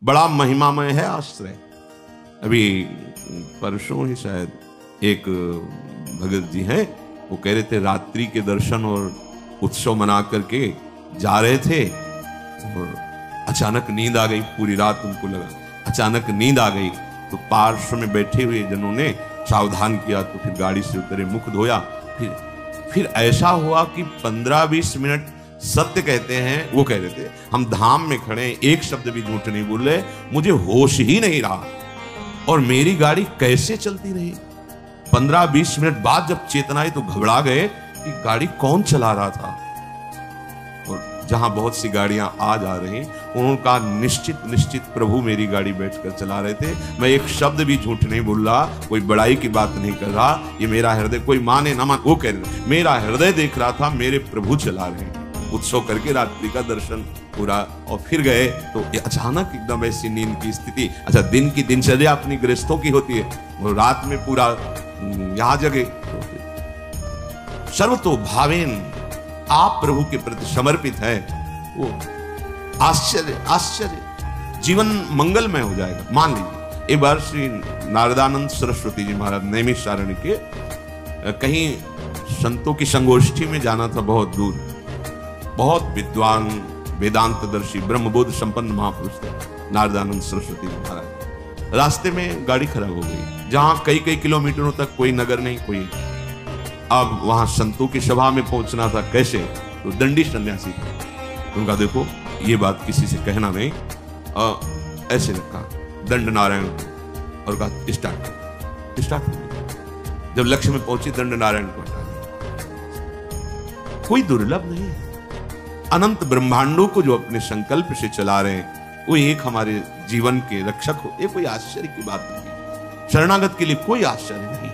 बड़ा महिमामय है आश्रय। अभी परसों ही शायद एक भगत जी हैं, वो कह रहे थे रात्रि के दर्शन और उत्सव मना करके जा रहे थे और अचानक नींद आ गई। पूरी रात उनको लगा, अचानक नींद आ गई तो पार्श्व में बैठे हुए जनों ने सावधान किया, तो फिर गाड़ी से उतरे, मुख धोया। फिर ऐसा हुआ कि 15-20 मिनट सत्य कहते हैं, वो कह रहे थे हम धाम में खड़े हैं, एक शब्द भी झूठ नहीं बोल रहे, मुझे होश ही नहीं रहा और मेरी गाड़ी कैसे चलती रही। 15-20 मिनट बाद जब चेतना आई तो घबरा गए कि गाड़ी कौन चला रहा था। और जहां बहुत सी गाड़ियां आ जा रही, उनका निश्चित प्रभु मेरी गाड़ी बैठकर चला रहे थे। मैं एक शब्द भी झूठ नहीं बोल रहा, कोई बड़ाई की बात नहीं कर रहा। ये मेरा हृदय, कोई माने ना मान, वो कह रहे मेरा हृदय देख रहा था, मेरे प्रभु चला रहे हैं। उत्सव करके रात्रि का दर्शन पूरा और फिर गए तो अचानक एकदम ऐसी नींद की स्थिति। अच्छा, दिन की दिनचर्या अपनी गृहस्थों की होती है, वो रात में पूरा यहां जगे। सर्वतो भावेन आप प्रभु के प्रति समर्पित है, वो आश्चर्य जीवन मंगलमय हो जाएगा। मान लीजिए एक बार श्री नारदानंद सरस्वती जी महाराज नैमिषारण्य के कहीं संतों की संगोष्ठी में जाना था, बहुत दूर। बहुत विद्वान वेदांतदर्शी ब्रह्मबोध संपन्न महापुरुष थे नारदानंद सरस्वती जी महाराज। रास्ते में गाड़ी खराब हो गई, जहां कई किलोमीटरों तक कोई नगर नहीं, कोई। अब वहां संतों की सभा में पहुंचना था, कैसे? तो दंडी सन्यासी थे, उनका देखो ये बात किसी से कहना नहीं, ऐसे रखा दंड नारायण और कहा स्टार्ट। जब लक्ष्य में पहुंची दंड नारायण को हटा दिया। कोई दुर्लभ नहीं है। अनंत ब्रह्मांडों को जो अपने संकल्प से चला रहे हैं, वो एक हमारे जीवन के रक्षक हो, ये कोई आश्चर्य की बात नहीं। शरणागत के लिए कोई आश्चर्य नहीं।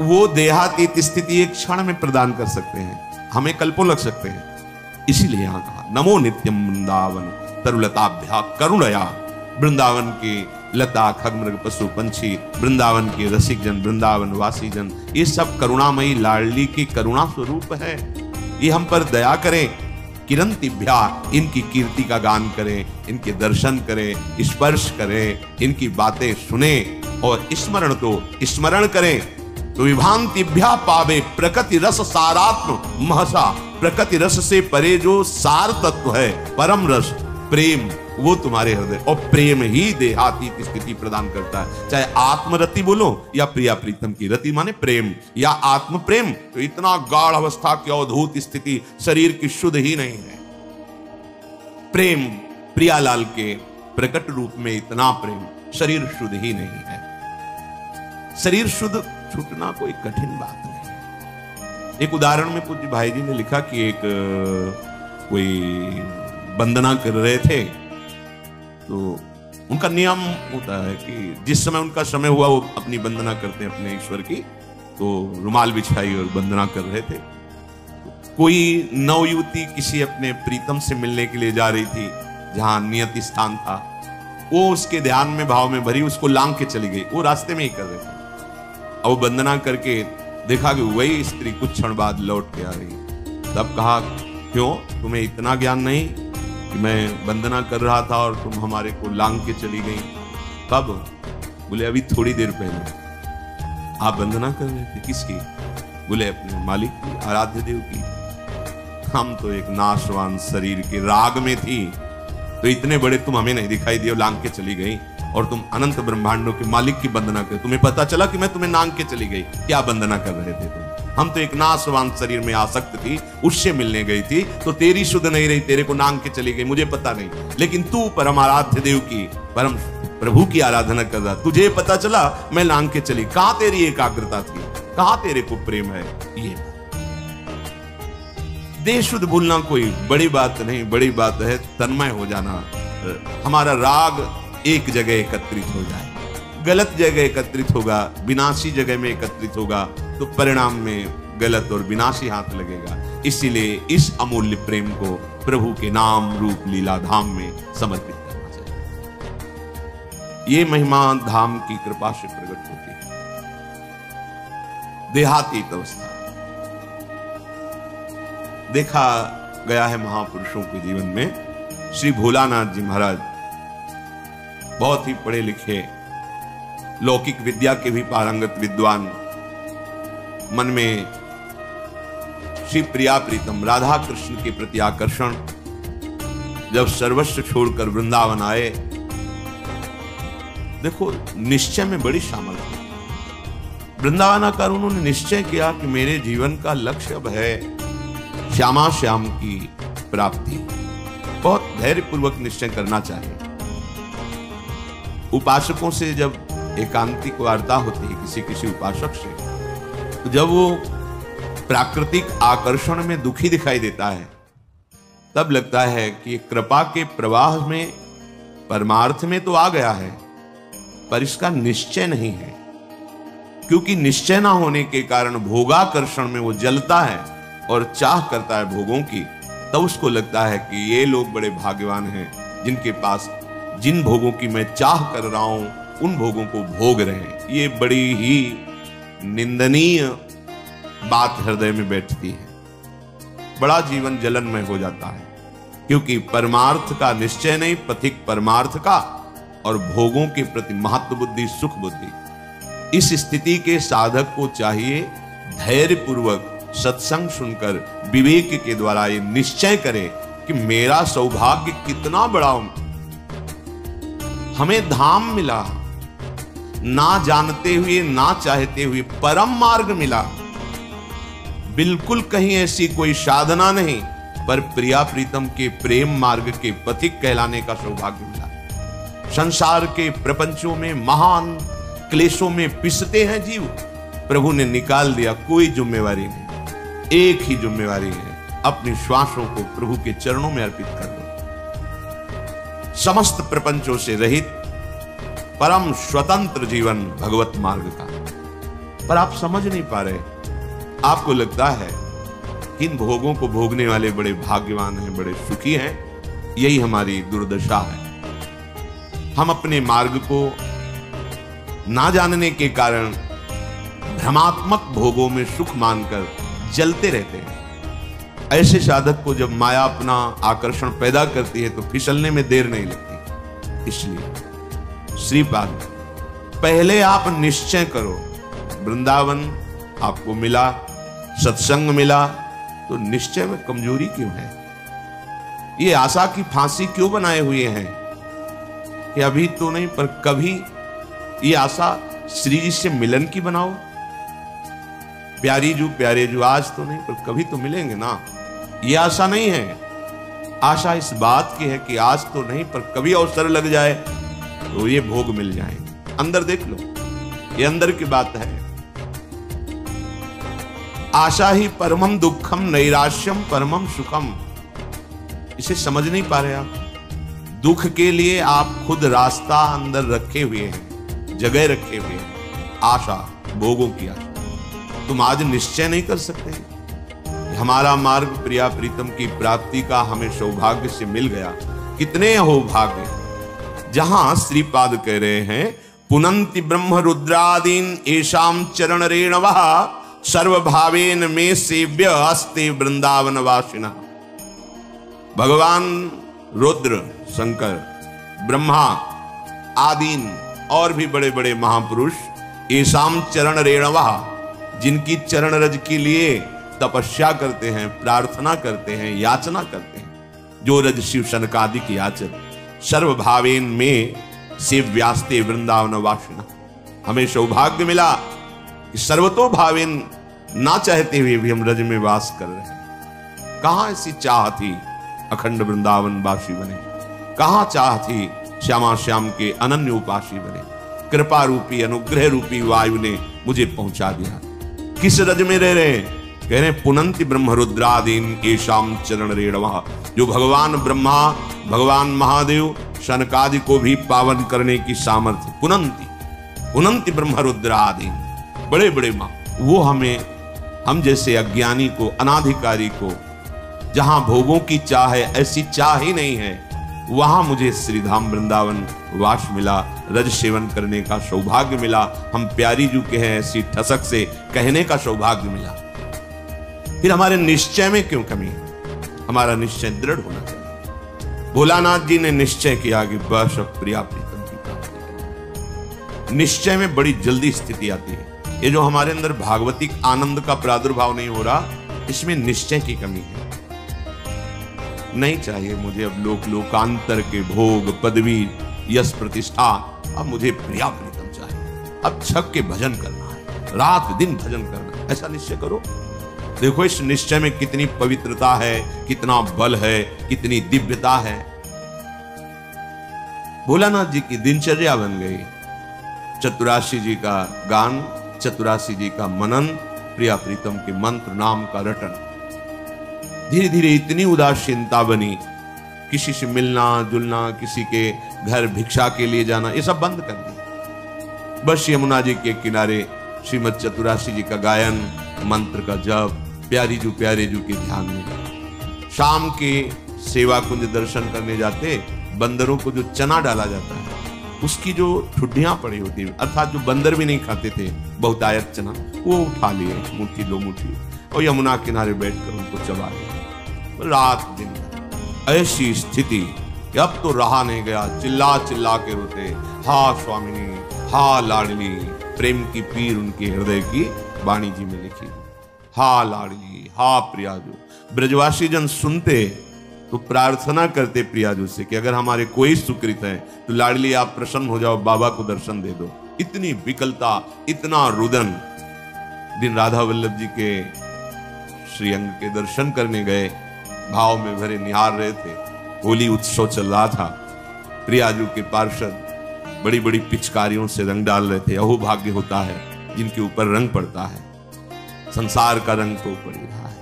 वो देहातीत स्थिति एक क्षण में प्रदान कर सकते हैं, हमें कल्पों लग सकते हैं। इसीलिए यहां कहा नमो नित्यम वृंदावन तरुलताभ्या करुणया। वृंदावन के लता खगमृग पशु पंछी, वृंदावन के रसिक जन, वृंदावन वासी जन, ये सब करुणामयी लाडली की करुणा स्वरूप है। ये हम पर दया करें। किरंतिभ्या, इनकी कीर्ति का गान करें, इनके दर्शन करें, स्पर्श करें, इनकी बातें सुने और स्मरण करें तो विभांतिभ्या पावे प्रकृति रस सारात्म महसा। प्रकृति रस से परे जो सार तत्व है, परम रस प्रेम, वो तुम्हारे हृदय, और प्रेम ही देहातीत स्थिति प्रदान करता है। चाहे आत्मरति बोलो या प्रिया प्रीतम की रति माने प्रेम या आत्म प्रेम, तो इतना गाढ़ अवस्था की अवधूत स्थिति शरीर की शुद्ध ही नहीं है। प्रेम प्रियालाल के प्रकट रूप में इतना प्रेम, शरीर शुद्ध ही नहीं है। शरीर शुद्ध छूटना कोई कठिन बात नहीं। एक उदाहरण में पूज्य भाई जी ने लिखा कि एक कोई वंदना कर रहे थे, तो उनका नियम होता है कि जिस समय उनका समय हुआ वो अपनी वंदना करते हैं अपने ईश्वर की। तो रुमाल बिछाई और वंदना कर रहे थे। कोई नवयुवती किसी अपने प्रीतम से मिलने के लिए जा रही थी, जहां नियति स्थान था, वो उसके ध्यान में भाव में भरी उसको लांग के चली गई। वो रास्ते में ही कर रहे थे। अब वो वंदना करके देखा कि वही स्त्री कुछ क्षण बाद लौट के आ रही। तब कहा क्यों, तुम्हें इतना ज्ञान नहीं कि मैं वंदना कर रहा था और तुम हमारे को लांग के चली गई? कब? बोले अभी थोड़ी देर पहले। आप वंदना कर रहे थे? किसकी? बोले अपने मालिक की, आराध्य देव की। हम तो एक नाशवान शरीर के राग में थी, तो इतने बड़े तुम हमें नहीं दिखाई दिए, लांग के चली गई, और तुम अनंत ब्रह्मांडों के मालिक की वंदना कर, तुम्हें पता चला कि मैं तुम्हें लांग के चली गई। क्या वंदना कर रहे थे तुम? हम तो एक नाशवान शरीर में आसक्त थी, उससे मिलने गई थी, तो तेरी शुद्ध नहीं रही, तेरे को नांग के चली गई, मुझे पता नहीं। लेकिन तू परम आराध्य देव की, परम प्रभु की आराधना कर रहा, तुझे पता चला मैं लांग के चली। कहां तेरी एकाग्रता थी, कहां तेरे को प्रेम है? ये देह शुद्ध भूलना कोई बड़ी बात नहीं, बड़ी बात है तन्मय हो जाना। हमारा राग एक जगह एकत्रित हो जाए, गलत जगह एकत्रित होगा, विनाशी जगह में एकत्रित होगा, तो परिणाम में गलत और विनाशी हाथ लगेगा। इसीलिए इस अमूल्य प्रेम को प्रभु के नाम रूप लीला धाम में समर्पित करना चाहिए। ये महिमा धाम की कृपा से प्रकट होती है। देहातीत अवस्था देखा गया है महापुरुषों के जीवन में। श्री भोलानाथ जी महाराज बहुत ही पढ़े लिखे, लौकिक विद्या के भी पारंगत विद्वान, मन में श्री प्रिया प्रीतम राधा कृष्ण के प्रति आकर्षण, जब सर्वस्व छोड़कर वृंदावन आए, देखो निश्चय में बड़ी शामिल थी। वृंदावन आकर उन्होंने निश्चय किया कि मेरे जीवन का लक्ष्य अब है श्यामा श्याम की प्राप्ति। बहुत धैर्यपूर्वक निश्चय करना चाहिए। उपासकों से जब एकांतिक वार्ता होती है किसी किसी उपासक से, तो जब वो प्राकृतिक आकर्षण में दुखी दिखाई देता है, तब लगता है कि कृपा के प्रवाह में परमार्थ में तो आ गया है, पर इसका निश्चय नहीं है। क्योंकि निश्चय ना होने के कारण भोगाकर्षण में वो जलता है और चाह करता है भोगों की, तब उसको लगता है कि ये लोग बड़े भाग्यवान हैं जिनके पास जिन भोगों की मैं चाह कर रहा हूं उन भोगों को भोग रहे हैं। ये बड़ी ही निंदनीय बात हृदय में बैठती है। बड़ा जीवन जलनमय हो जाता है, क्योंकि परमार्थ का निश्चय नहीं, पथिक परमार्थ का, और भोगों के प्रति महत्व बुद्धि, सुख बुद्धि। इस स्थिति के साधक को चाहिए धैर्यपूर्वक सत्संग सुनकर विवेक के द्वारा ये निश्चय करे कि मेरा सौभाग्य कितना बड़ा हूं। हमें धाम मिला, ना जानते हुए ना चाहते हुए परम मार्ग मिला। बिल्कुल कहीं ऐसी कोई साधना नहीं, पर प्रिया प्रीतम के प्रेम मार्ग के पथिक कहलाने का सौभाग्य मिला। संसार के प्रपंचों में महान क्लेशों में पिसते हैं जीव, प्रभु ने निकाल दिया। कोई जिम्मेवारी नहीं, एक ही जिम्मेवारी है, अपनी श्वासों को प्रभु के चरणों में अर्पित कर दो। समस्त प्रपंचों से रहित परम स्वतंत्र जीवन भगवत मार्ग का। पर आप समझ नहीं पा रहे। आपको लगता है कि इन भोगों को भोगने वाले बड़े भाग्यवान हैं, बड़े सुखी हैं। यही हमारी दुर्दशा है। हम अपने मार्ग को ना जानने के कारण भ्रमात्मक भोगों में सुख मानकर जलते रहते हैं। ऐसे साधक को जब माया अपना आकर्षण पैदा करती है तो फिसलने में देर नहीं लगती। इसलिए श्रीपाद पहले आप निश्चय करो। वृंदावन आपको मिला, सत्संग मिला, तो निश्चय में कमजोरी क्यों है? ये आशा की फांसी क्यों बनाए हुए हैं कि अभी तो नहीं पर कभी? ये आशा श्री जी से मिलन की बनाओ। प्यारी जू प्यारे जू आज तो नहीं पर कभी तो मिलेंगे ना। ये आशा नहीं है। आशा इस बात की है कि आज तो नहीं पर कभी अवसर लग जाए तो ये भोग मिल जाएंगे। अंदर देख लो, ये अंदर की बात है। आशा ही परमम दुखम नैराश्यम परमम सुखम। इसे समझ नहीं पा रहे आप। दुख के लिए आप खुद रास्ता अंदर रखे हुए हैं, जगह रखे हुए हैं। आशा, भोगों की आशा। तुम आज निश्चय नहीं कर सकते हमारा मार्ग प्रिया प्रीतम की प्राप्ति का हमें सौभाग्य से मिल गया। कितने हो भाग्य। जहां श्रीपाद कह रहे हैं पुनंति ब्रह्म रुद्रादीन एशाम चरण रेणवः सर्वभावेन में सेव्य अस्ते वृंदावन वासिना। भगवान रुद्र, शंकर, ब्रह्मा आदीन और भी बड़े बड़े महापुरुष एशाम चरण रेणवः, जिनकी चरण रज के लिए तपस्या करते हैं, प्रार्थना करते हैं, याचना करते हैं, जो रज शिव शनकादिक याचक, सर्वभावेन में सेव्यास्ते वृंदावन वासिना। हमें सौभाग्य मिला कि सर्वतो भावेन ना चाहते हुए भी हम रज में वास कर रहे हैं। कहां ऐसी चाह थी अखंड वृंदावन वासी बने? कहां चाह थी श्यामा श्याम के अनन्य उपासी बने? कृपा रूपी अनुग्रह रूपी वायु ने मुझे पहुंचा दिया। किस रज में रह रहे हैं? कह रहे पुनंति ब्रह्म रुद्रादीन एशाम चरण रेणवः। जो भगवान ब्रह्मा, भगवान महादेव, शनकादि को भी पावन करने की सामर्थ्य। पुनंति ब्रह्म रुद्रादीन, बड़े बड़े मां, वो हमें, हम जैसे अज्ञानी को, अनाधिकारी को, जहां भोगों की चाह है, ऐसी चाह ही नहीं है, वहां मुझे श्रीधाम वृंदावन वास मिला, रज सेवन करने का सौभाग्य मिला। हम प्यारी जू के हैं ऐसी ठसक से कहने का सौभाग्य मिला। फिर हमारे निश्चय में क्यों कमी है? हमारा निश्चय दृढ़ होना चाहिए। भोलानाथ जी ने निश्चय किया कि बस अब प्रिया प्रीतम की प्राप्ति। निश्चय में बड़ी जल्दी स्थिति आती है। ये जो हमारे अंदर भागवतिक आनंद का प्रादुर्भाव नहीं हो रहा, इसमें निश्चय की कमी है। नहीं चाहिए मुझे अब लोकांतर के भोग, पदवी, यश, प्रतिष्ठा। अब मुझे प्रिया प्रीतम चाहिए। अब छक के भजन करना है, रात दिन भजन करना है। ऐसा निश्चय करो। देखो इस निश्चय में कितनी पवित्रता है, कितना बल है, कितनी दिव्यता है। भोलानाथ जी की दिनचर्या बन गई। चतुराशी जी का गान, चतुराशी जी का मनन, प्रिया प्रीतम के मंत्र नाम का रटन। धीरे धीरे इतनी उदासीनता बनी, किसी से मिलना जुलना, किसी के घर भिक्षा के लिए जाना, ये सब बंद कर दिया। बस यमुना जी के किनारे श्रीमद चतुराशी जी का गायन, मंत्र का जप, प्यारी जू के ध्यान में। शाम के सेवा कुंज दर्शन करने जाते, बंदरों को जो चना डाला जाता है उसकी जो ठुड्डियां पड़ी होती है, अर्थात जो बंदर भी नहीं खाते थे बहुतायत चना, वो उठा लिए मुट्ठी दो मुट्ठी और यमुना किनारे बैठकर उनको चबा लिया। रात दिन ऐसी स्थिति कि अब तो रहा नहीं गया। चिल्ला चिल्ला के रोते, हा स्वामिनी, हा लाडली। प्रेम की पीर उनके हृदय की वाणी जी में लिखी। हा लाडली, हा प्रियाजू। ब्रजवासी जन सुनते तो प्रार्थना करते प्रियाजू से कि अगर हमारे कोई सुकृत है तो लाडली आप प्रसन्न हो जाओ, बाबा को दर्शन दे दो। इतनी विकलता, इतना रुदन। दिन राधा वल्लभ जी के श्रीअंग के दर्शन करने गए, भाव में भरे निहार रहे थे। होली उत्सव चल रहा था। प्रियाजू के पार्षद बड़ी बड़ी पिचकारियों से रंग डाल रहे थे। अहो भाग्य होता है जिनके ऊपर रंग पड़ता है। संसार का रंग तो पड़ ही रहा है।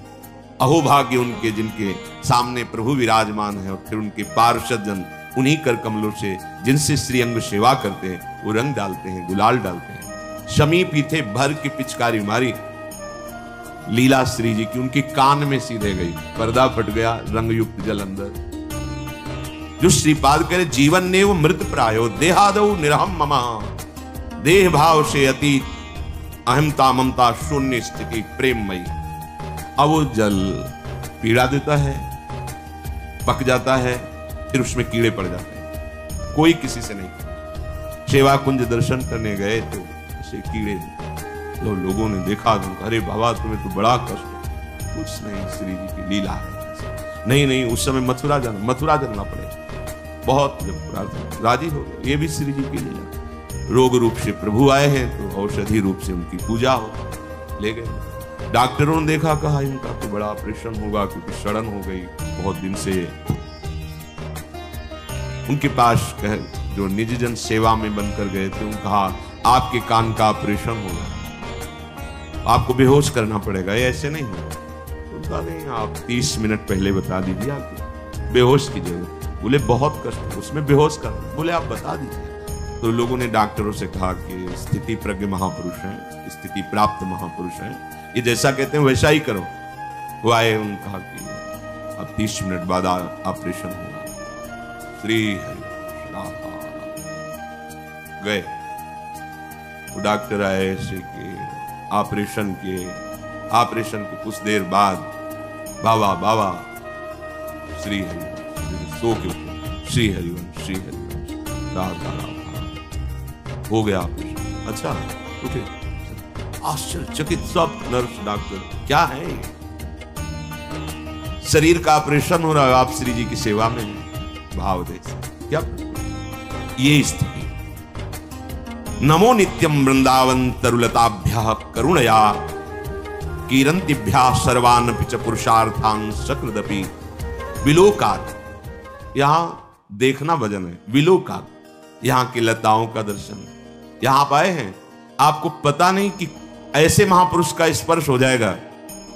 अहो भाग्य उनके जिनके सामने प्रभु विराजमान है और फिर उनके पार्षद जन उन्हीं कर कमलों से जिनसे श्रीअंग सेवा करते हैं वो रंग डालते हैं, गुलाल डालते हैं। शमी पीते भर की पिचकारी मारी लीला श्री जी की, उनके कान में सीधे गई, पर्दा फट गया, रंग युक्त जल अंदर। जो श्रीपाद करे जीवन ने वो मृत प्रायो, देहादौ निरहम ममा। देह भाव से अतीत, अहमता ममता शून्य स्थिति प्रेममयी। अब वो जल पीड़ा देता है, पक जाता है, फिर उसमें कीड़े पड़ जाते हैं। कोई किसी से नहीं। सेवा कुंज दर्शन करने गए तो ऐसे कीड़े, लोगों ने देखा तो अरे बाबा तुम्हें तो बड़ा कष्ट। कुछ नहीं, श्री जी की लीला है। नहीं उस समय मथुरा जाना पड़ेगा। बहुत जब प्रार्थना राजी हो गए, ये भी श्री जी की लीला। रोग रूप से प्रभु आए हैं तो औषधि रूप से उनकी पूजा हो, ले गए। डॉक्टरों ने देखा, कहा इनका तो बड़ा ऑपरेशन होगा क्योंकि सड़न हो गई बहुत दिन से। उनके पास जो निज जन सेवा में बनकर गए थे, उन्होंने कहा आपके कान का ऑपरेशन होगा, आपको बेहोश करना पड़ेगा, ये ऐसे नहीं होगा। उनका नहीं, आप 30 मिनट पहले बता दीजिए आपको बेहोश की जरूरत। बोले बहुत कष्ट, उसमें बेहोश कर। बोले आप बता दीजिए। तो लोगों ने डॉक्टरों से कहा कि स्थिति प्रज्ञ महापुरुष हैं, स्थिति प्राप्त महापुरुष हैं, ये जैसा कहते हैं वैसा ही करो। वो आए, उन्होंने कहा कि अब 30 मिनट बाद ऑपरेशन होगा। श्री हरि गए। वो डॉक्टर आए ऐसे कि ऑपरेशन के कुछ देर बाद बाबा श्री हरि सो के श्री हरिवंश राधा हो गया ऑपरेशन। अच्छा उठे, आश्चर्यचकित सब नर्स डॉक्टर, क्या है ये? शरीर का ऑपरेशन हो रहा है, आप श्री जी की सेवा में भाव दे क्या? ये स्थिति। नमो नित्यम वृंदावन तरुलताभ्यः करुणया कीरंतिभ्यः सर्वान् पिच पुरुषार्थान् सकृदपि विलोकात्। यहां देखना भजन है, विलोकात्, यहां की लताओं का दर्शन। यहां आप आए हैं, आपको पता नहीं कि ऐसे महापुरुष का स्पर्श हो जाएगा,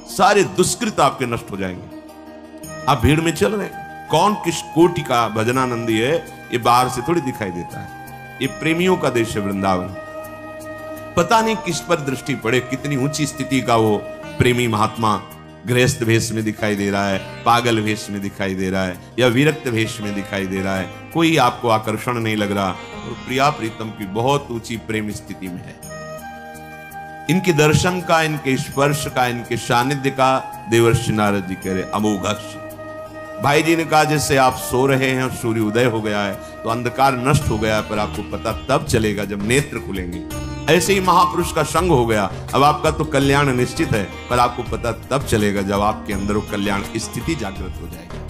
सारे दुष्कृत आपके नष्ट हो जाएंगे। आप भीड़ में चल रहे हैं, कौन किस कोटि का भजनानंदी है ये बाहर से थोड़ी दिखाई देता है। ये प्रेमियों का देश है वृंदावन। पता नहीं किस पर दृष्टि पड़े, कितनी ऊंची स्थिति का वो प्रेमी महात्मा गृहस्थ भेष में दिखाई दे रहा है, पागल भेष में दिखाई दे रहा है, या विरक्त भेष में दिखाई दे रहा है, कोई आपको आकर्षण नहीं लग रहा, और प्रिया प्रीतम की बहुत ऊंची प्रेम स्थिति में है। इनके दर्शन का, इनके स्पर्श का, इनके सानिध्य का देवर्षि नारद जी कह रहे अमोघ। भाई जी ने कहा जैसे आप सो रहे हैं और सूर्य उदय हो गया है तो अंधकार नष्ट हो गया है, पर आपको पता तब चलेगा जब नेत्र खुलेंगे। ऐसे ही महापुरुष का संग हो गया, अब आपका तो कल्याण निश्चित है, पर आपको पता तब चलेगा जब आपके अंदर वो कल्याण स्थिति जागृत हो जाएगी।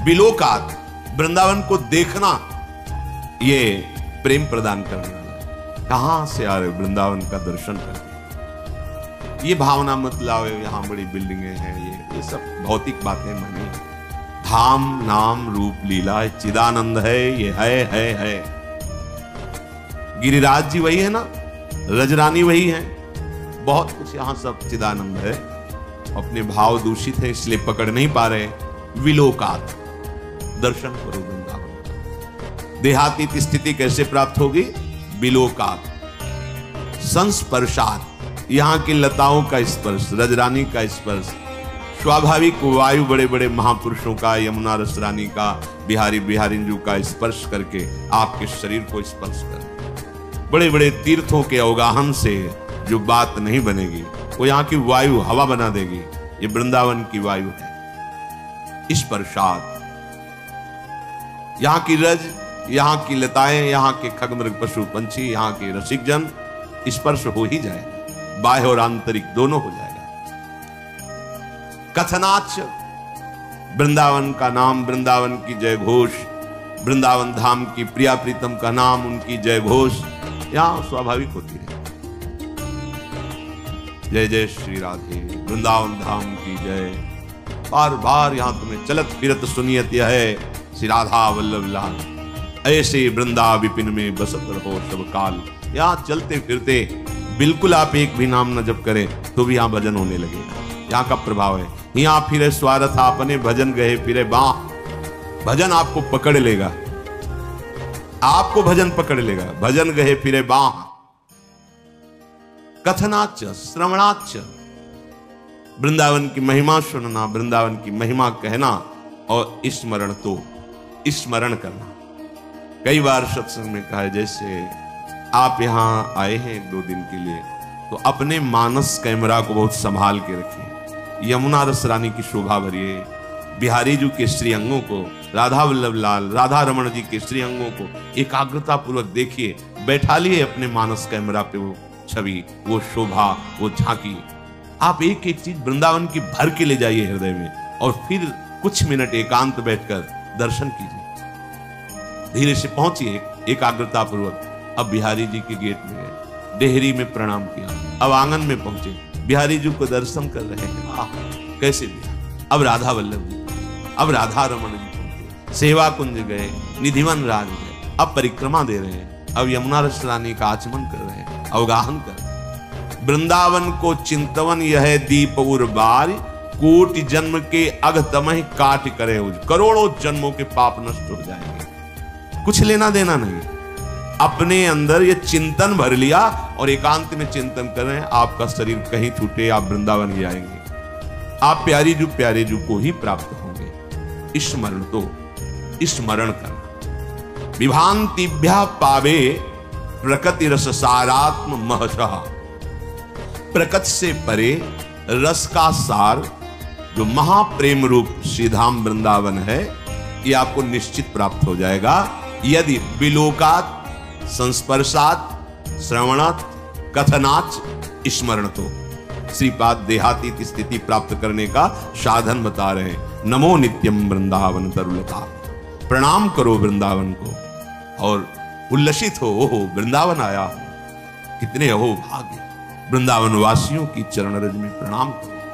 बिलोकात, वृंदावन को देखना ये प्रेम प्रदान करने वाला है। कहां से आ रहे वृंदावन का दर्शन करके, ये भावना मत लाओ यहां बड़ी बिल्डिंगें हैं, ये सब भौतिक बातें माने। धाम नाम रूप लीला चिदानंद है, ये है। गिरिराज जी वही है ना, रजरानी वही है, बहुत कुछ यहां सब चिदानंद है। अपने भाव दूषित है इसलिए पकड़ नहीं पा रहे। विलोकात, दर्शन करो वृंदावन। देहातीत स्थिति कैसे प्राप्त होगी? बिलोकात। संस्पर्शात, यहां की लताओं का स्पर्श, रजरानी का स्पर्श, स्वाभाविक वायु बड़े बड़े महापुरुषों का, यमुना रस रानी का, बिहारी बिहारिंजू का स्पर्श करके आपके शरीर को स्पर्श कर, बड़े बड़े तीर्थों के अवगाहन से जो बात नहीं बनेगी वो यहाँ की वायु हवा बना देगी। ये वृंदावन की वायु है। स्पर्शात, यहाँ की रज, यहाँ की लताएं, यहाँ के खगमृग पशु पंछी, यहाँ के रसिक जन, स्पर्श हो ही जाएगा, बाह्य और आंतरिक दोनों हो जाएगा। कथनाच, वृंदावन का नाम, वृंदावन की जय घोष, वृंदावन धाम की प्रिया प्रीतम का नाम, उनकी जय घोष यहां स्वाभाविक होती है। जय जय श्री राधे, वृंदावन धाम की जय। बार बार यहां तुम्हें चलत फिरत सुनियत यह है, श्री राधा वल्लभ लाल, ऐसे वृंदा विपिन में बसत रहो सब काल। यहां चलते फिरते बिल्कुल आप एक भी नाम न जप करें तो भी यहां भजन होने लगेगा। यहाँ का प्रभाव है। यहाँ फिरे स्वार्थ आपने, भजन गए फिरे बाह। भजन आपको पकड़ लेगा, आपको भजन पकड़ लेगा। भजन गए फिरे बाह। कथनाच श्रवणाच, वृंदावन की महिमा सुनना, वृंदावन की महिमा कहना और स्मरण, तो स्मरण करना। कई बार सत्संग में कहा है, जैसे आप यहां आए हैं 2 दिन के लिए तो अपने मानस कैमरा को बहुत संभाल के रखिए। यमुना रस रानी की शोभा भरिए, बिहारी जी के श्री अंगों को, राधा वल्लभ लाल, राधा रमण जी के श्री अंगों को एकाग्रता पूर्वक देखिए। बैठा लिए अपने मानस कैमरा पे वो छवि, वो शोभा, वो झांकी। आप एक एक चीज वृंदावन की भर के ले जाइए हृदय में और फिर कुछ मिनट एकांत बैठकर दर्शन कीजिए। धीरे से पहुंचिए एकाग्रता पूर्वक। अब बिहारी जी के गेट में गए, डेहरी में प्रणाम किया, अब आंगन में पहुंचे, बिहारी जी को दर्शन कर रहे हैं। आह कैसे बिहार। अब राधा वल्लभ जी, अब राधा रमण जी पहुंचे, सेवा कुंज गए, निधिवन राज गए, अब परिक्रमा दे रहे हैं, अब यमुना रस रानी का आचमन कर रहे हैं, अवगाहन कर रहे हैं। वृंदावन को चिंतवन यह दीप उर्बार, कोटि जन्म के अघ तमह काट करे उज। करोड़ों जन्मों के पाप नष्ट हो जाएंगे, कुछ लेना देना नहीं। अपने अंदर ये चिंतन भर लिया और एकांत में चिंतन कर रहे हैं, आपका शरीर कहीं छूटे, आप वृंदावन ही आएंगे, आप प्यारे जू को ही प्राप्त होंगे। स्मरण, तो स्मरण करना। विभांतिभ्या पावे प्रकृति रस सारात्म महशः, प्रकृति से परे रस का सार जो महाप्रेम रूप श्रीधाम वृंदावन है, ये आपको निश्चित प्राप्त हो जाएगा यदि विलोकात, संस्पर्शात, श्रवणात, कथनाच, स्मरण। तो श्रीपाद देहातीत स्थिति प्राप्त करने का साधन बता रहे हैं। नमो नित्यम वृंदावन तरुलता, प्रणाम करो वृंदावन को और उल्लसित हो, ओहो वृंदावन आया हो, कितने अहो भाग्य। वृंदावन वासियों की चरण रज में प्रणाम करो।